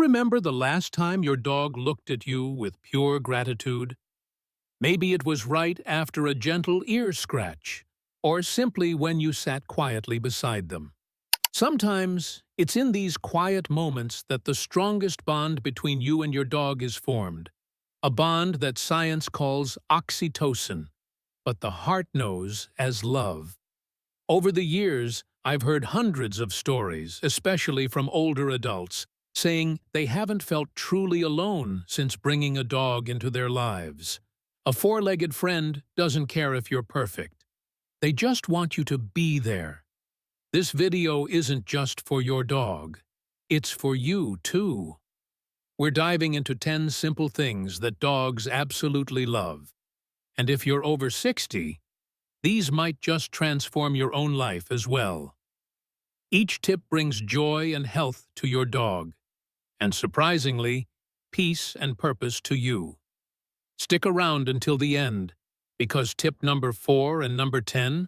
remember the last time your dog looked at you with pure gratitude? Maybe it was right after a gentle ear scratch, or simply when you sat quietly beside them. Sometimes, it's in these quiet moments that the strongest bond between you and your dog is formed, a bond that science calls oxytocin, but the heart knows as love. Over the years, I've heard hundreds of stories, especially from older adults, saying they haven't felt truly alone since bringing a dog into their lives. A four-legged friend doesn't care if you're perfect. They just want you to be there. This video isn't just for your dog. It's for you, too. We're diving into 10 simple things that dogs absolutely love. And if you're over 60, these might just transform your own life as well. Each tip brings joy and health to your dog, and surprisingly, peace and purpose to you. Stick around until the end, because tip number 4 and number 10,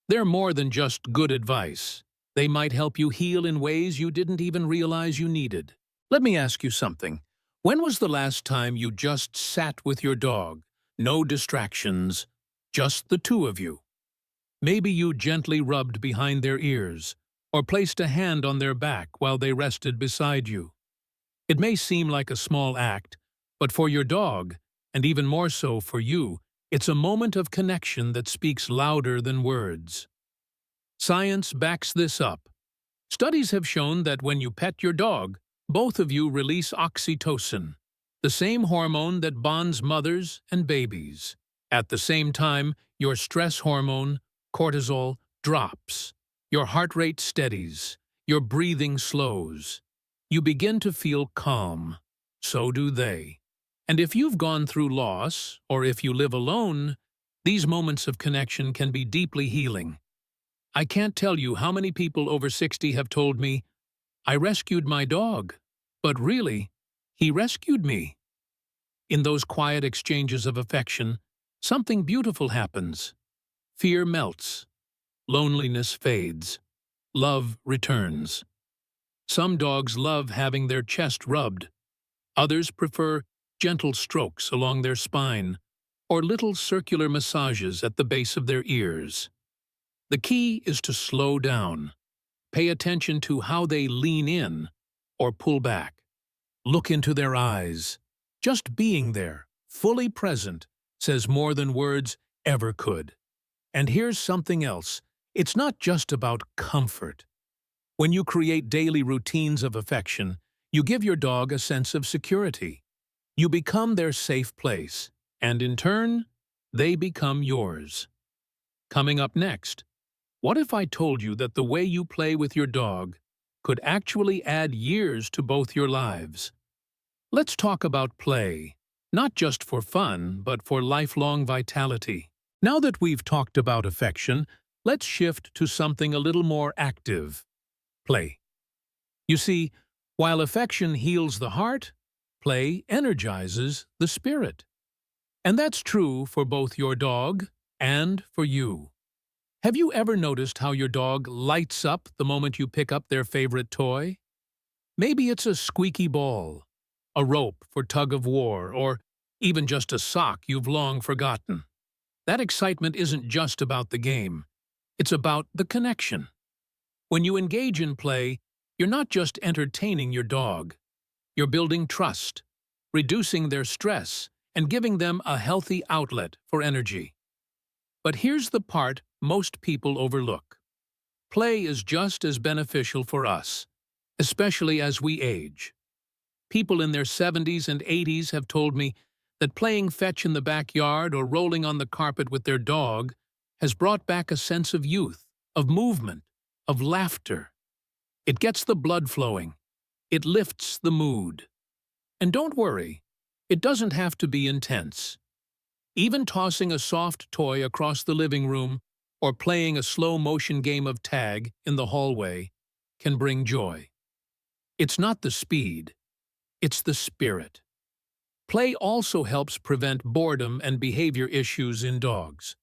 they're more than just good advice. They might help you heal in ways you didn't even realize you needed. Let me ask you something. When was the last time you just sat with your dog? No distractions, just the two of you. Maybe you gently rubbed behind their ears, or placed a hand on their back while they rested beside you. It may seem like a small act, but for your dog, and even more so for you, it's a moment of connection that speaks louder than words. Science backs this up. Studies have shown that when you pet your dog, both of you release oxytocin, the same hormone that bonds mothers and babies. At the same time, your stress hormone, cortisol, drops. Your heart rate steadies. Your breathing slows. You begin to feel calm. So do they. And if you've gone through loss, or if you live alone, these moments of connection can be deeply healing. I can't tell you how many people over 60 have told me, "I rescued my dog, but really, he rescued me." In those quiet exchanges of affection, something beautiful happens. Fear melts. Loneliness fades. Love returns. Some dogs love having their chest rubbed. Others prefer gentle strokes along their spine, or little circular massages at the base of their ears. The key is to slow down. Pay attention to how they lean in or pull back. Look into their eyes. Just being there, fully present, says more than words ever could. And here's something else. It's not just about comfort. When you create daily routines of affection, you give your dog a sense of security. You become their safe place, and in turn, they become yours. Coming up next, what if I told you that the way you play with your dog could actually add years to both your lives? Let's talk about play, not just for fun, but for lifelong vitality. Now that we've talked about affection, let's shift to something a little more active: play. You see, while affection heals the heart, play energizes the spirit. And that's true for both your dog and for you. Have you ever noticed how your dog lights up the moment you pick up their favorite toy? Maybe it's a squeaky ball, a rope for tug-of-war, or even just a sock you've long forgotten. That excitement isn't just about the game. It's about the connection. When you engage in play, you're not just entertaining your dog. You're building trust, reducing their stress, and giving them a healthy outlet for energy. But here's the part most people overlook. Play is just as beneficial for us, especially as we age. People in their 70s and 80s have told me that playing fetch in the backyard or rolling on the carpet with their dog has brought back a sense of youth, of movement, of laughter. It gets the blood flowing. It lifts the mood. And don't worry, it doesn't have to be intense. Even tossing a soft toy across the living room or playing a slow-motion game of tag in the hallway can bring joy. It's not the speed, it's the spirit. Play also helps prevent boredom and behavior issues in dogs.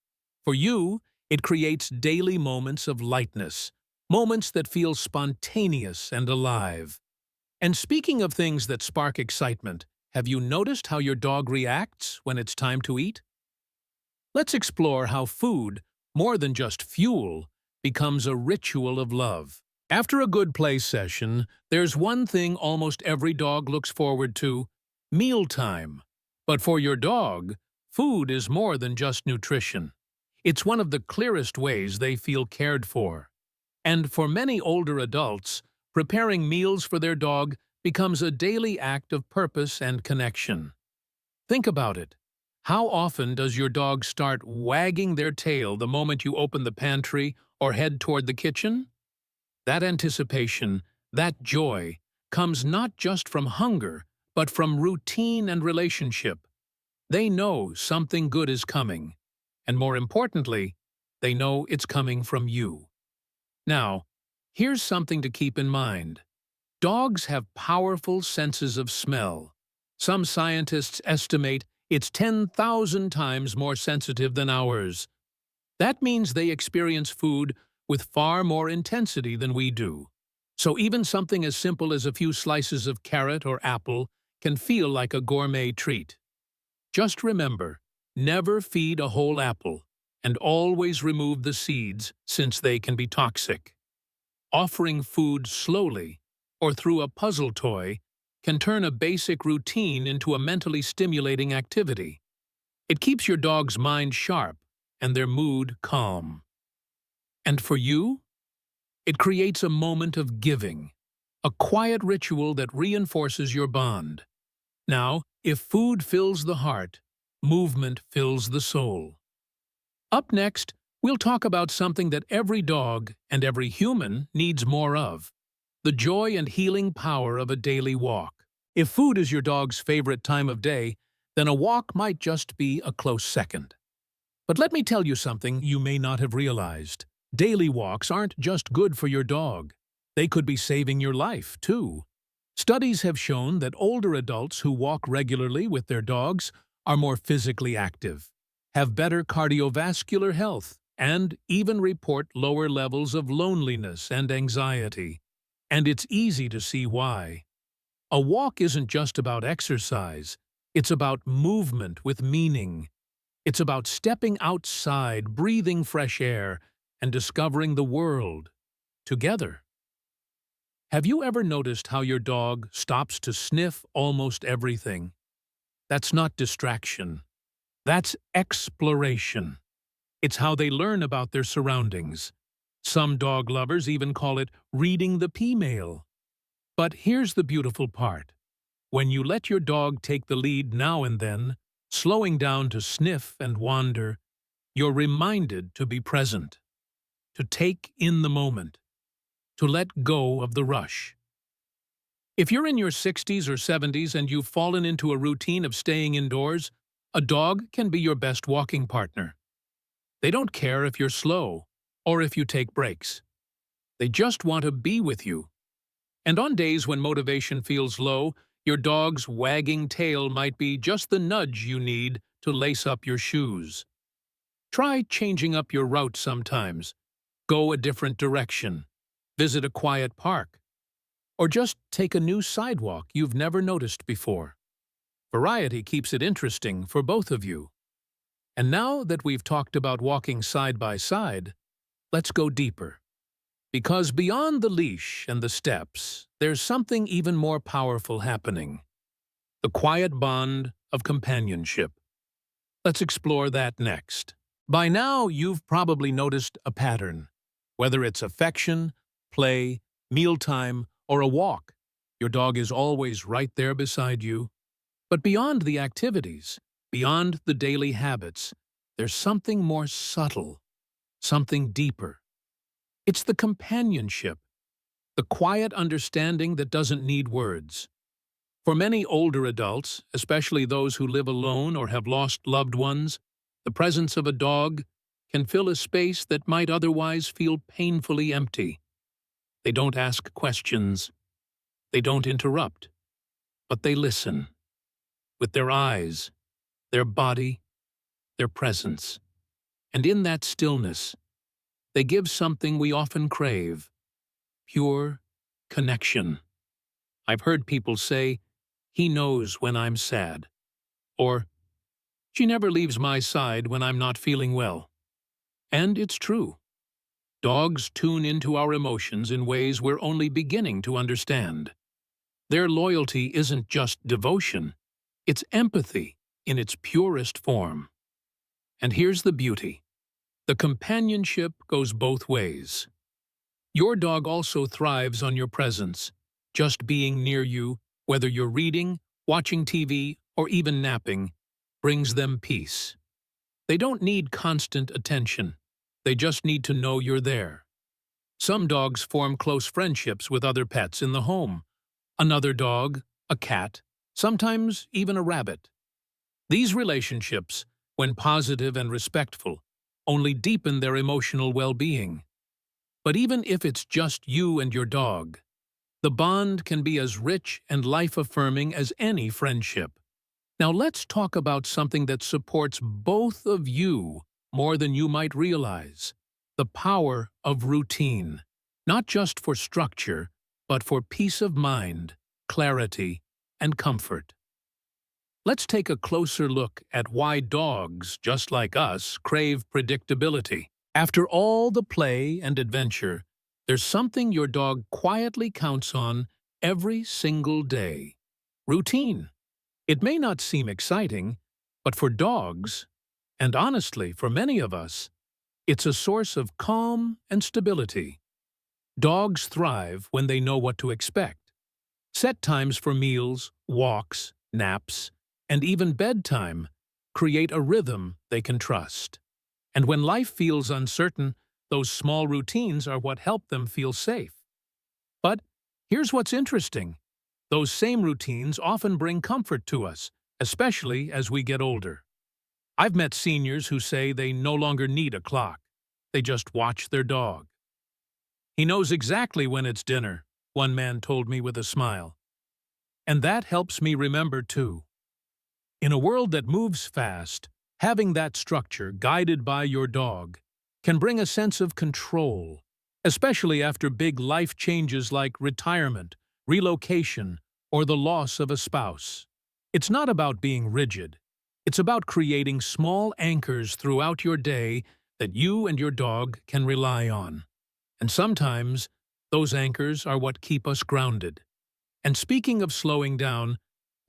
For you, it creates daily moments of lightness, moments that feel spontaneous and alive. And speaking of things that spark excitement, have you noticed how your dog reacts when it's time to eat? Let's explore how food, more than just fuel, becomes a ritual of love. After a good play session, there's one thing almost every dog looks forward to: mealtime. But for your dog, food is more than just nutrition. It's one of the clearest ways they feel cared for. And for many older adults, preparing meals for their dog becomes a daily act of purpose and connection. Think about it. How often does your dog start wagging their tail the moment you open the pantry or head toward the kitchen? That anticipation, that joy, comes not just from hunger, but from routine and relationship. They know something good is coming, and more importantly, they know it's coming from you. Now, here's something to keep in mind. Dogs have powerful senses of smell. Some scientists estimate it's 10,000 times more sensitive than ours. That means they experience food with far more intensity than we do. So even something as simple as a few slices of carrot or apple can feel like a gourmet treat. Just remember, never feed a whole apple, and always remove the seeds since they can be toxic. Offering food slowly, or through a puzzle toy, can turn a basic routine into a mentally stimulating activity. It keeps your dog's mind sharp and their mood calm. And for you, it creates a moment of giving, a quiet ritual that reinforces your bond. Now, if food fills the heart, movement fills the soul. Up next, we'll talk about something that every dog and every human needs more of: the joy and healing power of a daily walk. If food is your dog's favorite time of day, then a walk might just be a close second. But let me tell you something you may not have realized. Daily walks aren't just good for your dog. They could be saving your life, too. Studies have shown that older adults who walk regularly with their dogs are more physically active, have better cardiovascular health, and even report lower levels of loneliness and anxiety. And it's easy to see why. A walk isn't just about exercise. It's about movement with meaning. It's about stepping outside, breathing fresh air, and discovering the world together. Have you ever noticed how your dog stops to sniff almost everything? That's not distraction. That's exploration. It's how they learn about their surroundings. Some dog lovers even call it reading the P-mail. But here's the beautiful part. When you let your dog take the lead now and then, slowing down to sniff and wander, you're reminded to be present, to take in the moment, to let go of the rush. If you're in your 60s or 70s and you've fallen into a routine of staying indoors, a dog can be your best walking partner. They don't care if you're slow or if you take breaks. They just want to be with you. And on days when motivation feels low, your dog's wagging tail might be just the nudge you need to lace up your shoes. Try changing up your route sometimes. Go a different direction. Visit a quiet park. Or just take a new sidewalk you've never noticed before. Variety keeps it interesting for both of you. And now that we've talked about walking side by side, let's go deeper. Because beyond the leash and the steps, there's something even more powerful happening: the quiet bond of companionship. Let's explore that next. By now, you've probably noticed a pattern. Whether it's affection, play, mealtime, or a walk, your dog is always right there beside you. But beyond the activities, beyond the daily habits, there's something more subtle, something deeper. It's the companionship, the quiet understanding that doesn't need words. For many older adults, especially those who live alone or have lost loved ones, the presence of a dog can fill a space that might otherwise feel painfully empty. They don't ask questions. They don't interrupt. But they listen. With their eyes, their body, their presence. And in that stillness, they give something we often crave: pure connection. I've heard people say, "He knows when I'm sad," or "She never leaves my side when I'm not feeling well." And it's true. Dogs tune into our emotions in ways we're only beginning to understand. Their loyalty isn't just devotion, it's empathy in its purest form. And here's the beauty. The companionship goes both ways. Your dog also thrives on your presence. Just being near you, whether you're reading, watching TV, or even napping, brings them peace. They don't need constant attention. They just need to know you're there. Some dogs form close friendships with other pets in the home. Another dog, a cat, sometimes even a rabbit. These relationships, when positive and respectful, only deepen their emotional well-being. But even if it's just you and your dog, the bond can be as rich and life-affirming as any friendship. Now let's talk about something that supports both of you more than you might realize: the power of routine. Not just for structure, but for peace of mind, clarity, and comfort. Let's take a closer look at why dogs, just like us, crave predictability. After all the play and adventure, there's something your dog quietly counts on every single day: routine. It may not seem exciting, but for dogs, and honestly for many of us, it's a source of calm and stability. Dogs thrive when they know what to expect. Set times for meals, walks, naps, and even bedtime create a rhythm they can trust. And when life feels uncertain, those small routines are what help them feel safe. But here's what's interesting. Those same routines often bring comfort to us, especially as we get older. I've met seniors who say they no longer need a clock. They just watch their dog. "He knows exactly when it's dinner," one man told me with a smile. And that helps me remember too. In a world that moves fast, having that structure guided by your dog can bring a sense of control, especially after big life changes like retirement, relocation, or the loss of a spouse. It's not about being rigid. It's about creating small anchors throughout your day that you and your dog can rely on. And sometimes, those anchors are what keep us grounded. And speaking of slowing down,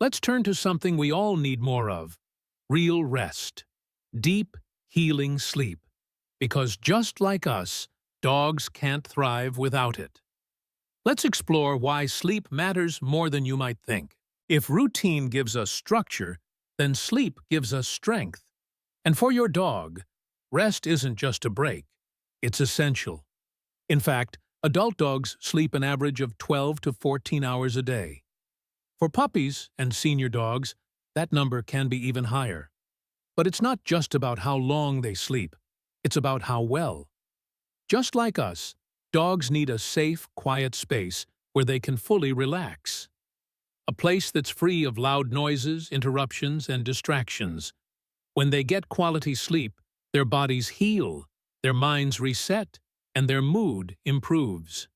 let's turn to something we all need more of: real rest. Deep, healing sleep. Because just like us, dogs can't thrive without it. Let's explore why sleep matters more than you might think. If routine gives us structure, then sleep gives us strength. And for your dog, rest isn't just a break. It's essential. In fact, adult dogs sleep an average of 12 to 14 hours a day. For puppies and senior dogs, that number can be even higher. But it's not just about how long they sleep. It's about how well. Just like us, dogs need a safe, quiet space where they can fully relax. A place that's free of loud noises, interruptions, and distractions. When they get quality sleep, their bodies heal, their minds reset, and their mood improves.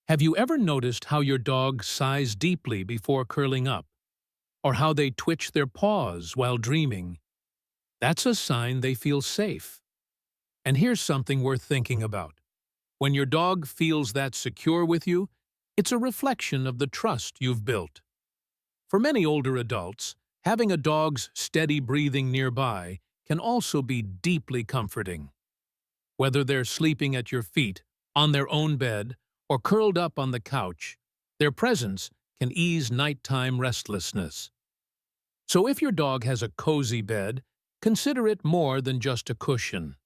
Have you ever noticed how your dog sighs deeply before curling up? Or how they twitch their paws while dreaming? That's a sign they feel safe. And here's something worth thinking about. When your dog feels that secure with you, it's a reflection of the trust you've built. For many older adults, having a dog's steady breathing nearby can also be deeply comforting. Whether they're sleeping at your feet, on their own bed, or curled up on the couch, their presence can ease nighttime restlessness. So if your dog has a cozy bed, consider it more than just a cushion.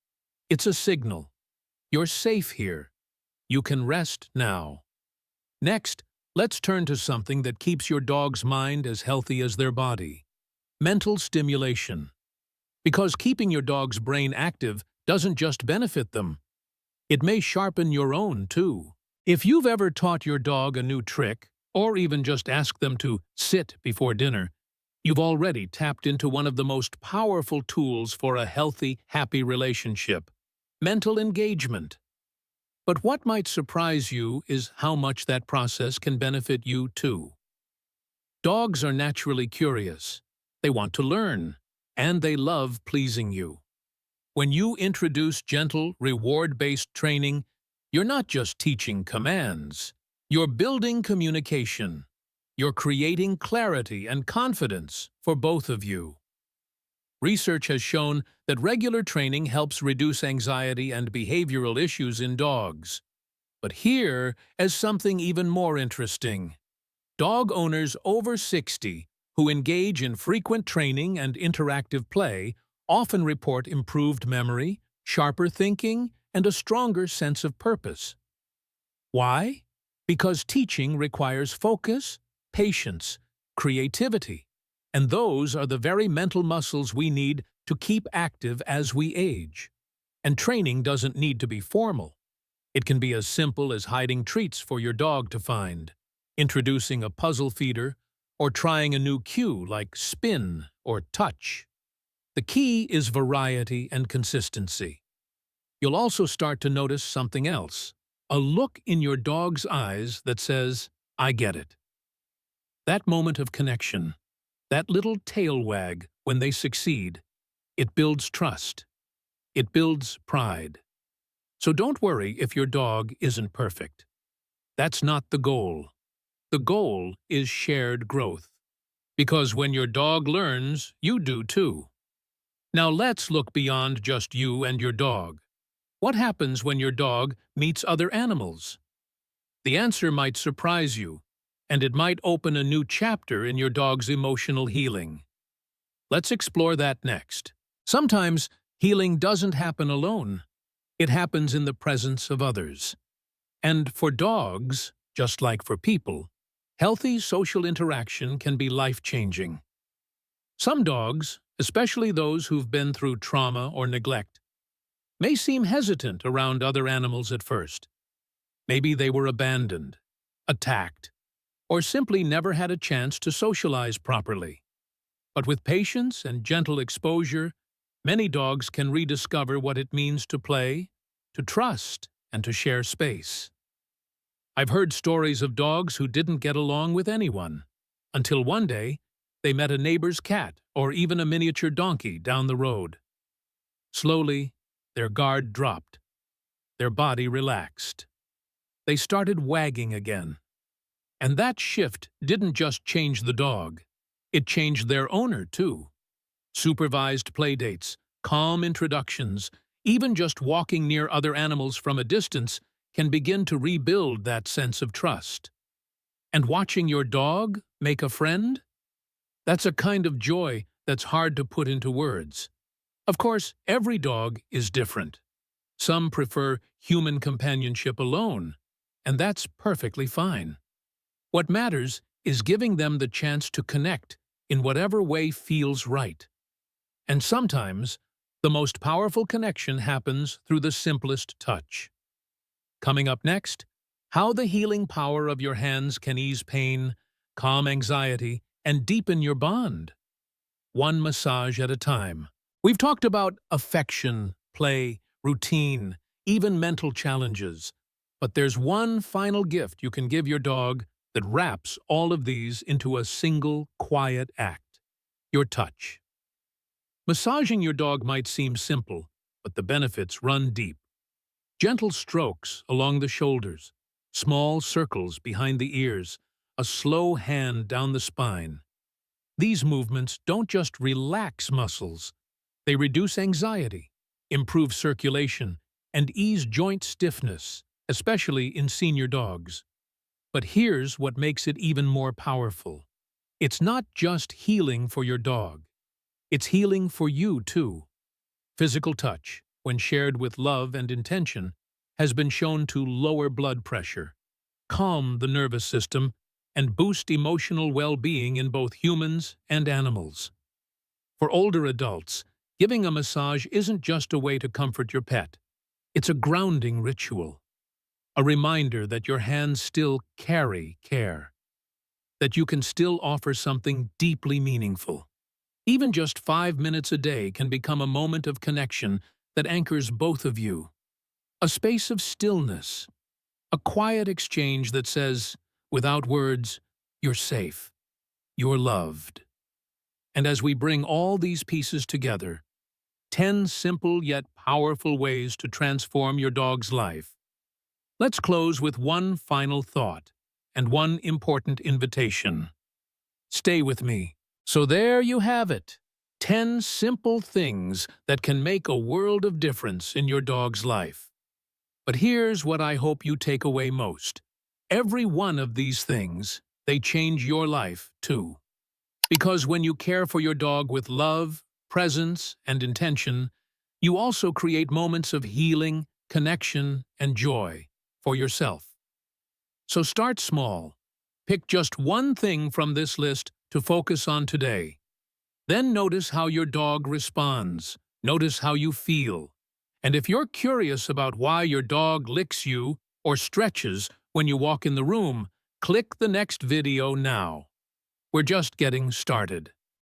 It's a signal. You're safe here. You can rest now. Next, let's turn to something that keeps your dog's mind as healthy as their body: mental stimulation. Because keeping your dog's brain active doesn't just benefit them. It may sharpen your own, too. If you've ever taught your dog a new trick, or even just asked them to sit before dinner, you've already tapped into one of the most powerful tools for a healthy, happy relationship: mental engagement. But what might surprise you is how much that process can benefit you too. Dogs are naturally curious. They want to learn, and they love pleasing you. When you introduce gentle, reward-based training, you're not just teaching commands. You're building communication. You're creating clarity and confidence for both of you. Research has shown that regular training helps reduce anxiety and behavioral issues in dogs. But here is something even more interesting. Dog owners over 60 who engage in frequent training and interactive play often report improved memory, sharper thinking, and a stronger sense of purpose. Why? Because teaching requires focus, patience, creativity, and those are the very mental muscles we need to keep active as we age. And training doesn't need to be formal. It can be as simple as hiding treats for your dog to find, introducing a puzzle feeder, or trying a new cue like spin or touch. The key is variety and consistency. You'll also start to notice something else, a look in your dog's eyes that says, "I get it." That moment of connection, that little tail wag when they succeed, it builds trust. It builds pride. So don't worry if your dog isn't perfect. That's not the goal. The goal is shared growth. Because when your dog learns, you do too. Now let's look beyond just you and your dog. What happens when your dog meets other animals? The answer might surprise you, and it might open a new chapter in your dog's emotional healing. Let's explore that next. Sometimes healing doesn't happen alone. It happens in the presence of others. And for dogs, just like for people, healthy social interaction can be life-changing. Some dogs, especially those who've been through trauma or neglect, may seem hesitant around other animals at first. Maybe they were abandoned, attacked, or simply never had a chance to socialize properly. But with patience and gentle exposure, many dogs can rediscover what it means to play, to trust, and to share space. I've heard stories of dogs who didn't get along with anyone, until one day they met a neighbor's cat or even a miniature donkey down the road. Slowly, their guard dropped. Their body relaxed. They started wagging again. And that shift didn't just change the dog. It changed their owner, too. Supervised playdates, calm introductions, even just walking near other animals from a distance can begin to rebuild that sense of trust. And watching your dog make a friend? That's a kind of joy that's hard to put into words. Of course, every dog is different. Some prefer human companionship alone, and that's perfectly fine. What matters is giving them the chance to connect in whatever way feels right. And sometimes, the most powerful connection happens through the simplest touch. Coming up next, how the healing power of your hands can ease pain, calm anxiety, and deepen your bond. One massage at a time. We've talked about affection, play, routine, even mental challenges. But there's one final gift you can give your dog that wraps all of these into a single, quiet act: your touch. Massaging your dog might seem simple, but the benefits run deep. Gentle strokes along the shoulders, small circles behind the ears, a slow hand down the spine. These movements don't just relax muscles. They reduce anxiety, improve circulation, and ease joint stiffness, especially in senior dogs. But here's what makes it even more powerful. It's not just healing for your dog. It's healing for you, too. Physical touch, when shared with love and intention, has been shown to lower blood pressure, calm the nervous system, and boost emotional well-being in both humans and animals. For older adults, giving a massage isn't just a way to comfort your pet. It's a grounding ritual, a reminder that your hands still carry care, that you can still offer something deeply meaningful. Even just 5 minutes a day can become a moment of connection that anchors both of you. A space of stillness, a quiet exchange that says, without words, "You're safe. you're loved. And as we bring all these pieces together, 10 simple yet powerful ways to transform your dog's life. Let's close with one final thought and one important invitation. Stay with me. So there you have it. 10 simple things that can make a world of difference in your dog's life. But here's what I hope you take away most. Every one of these things, they change your life too. Because when you care for your dog with love, presence, and intention, you also create moments of healing, connection, and joy for yourself. So start small. Pick just one thing from this list to focus on today. Then notice how your dog responds. Notice how you feel. And if you're curious about why your dog licks you or stretches when you walk in the room, click the next video now. We're just getting started.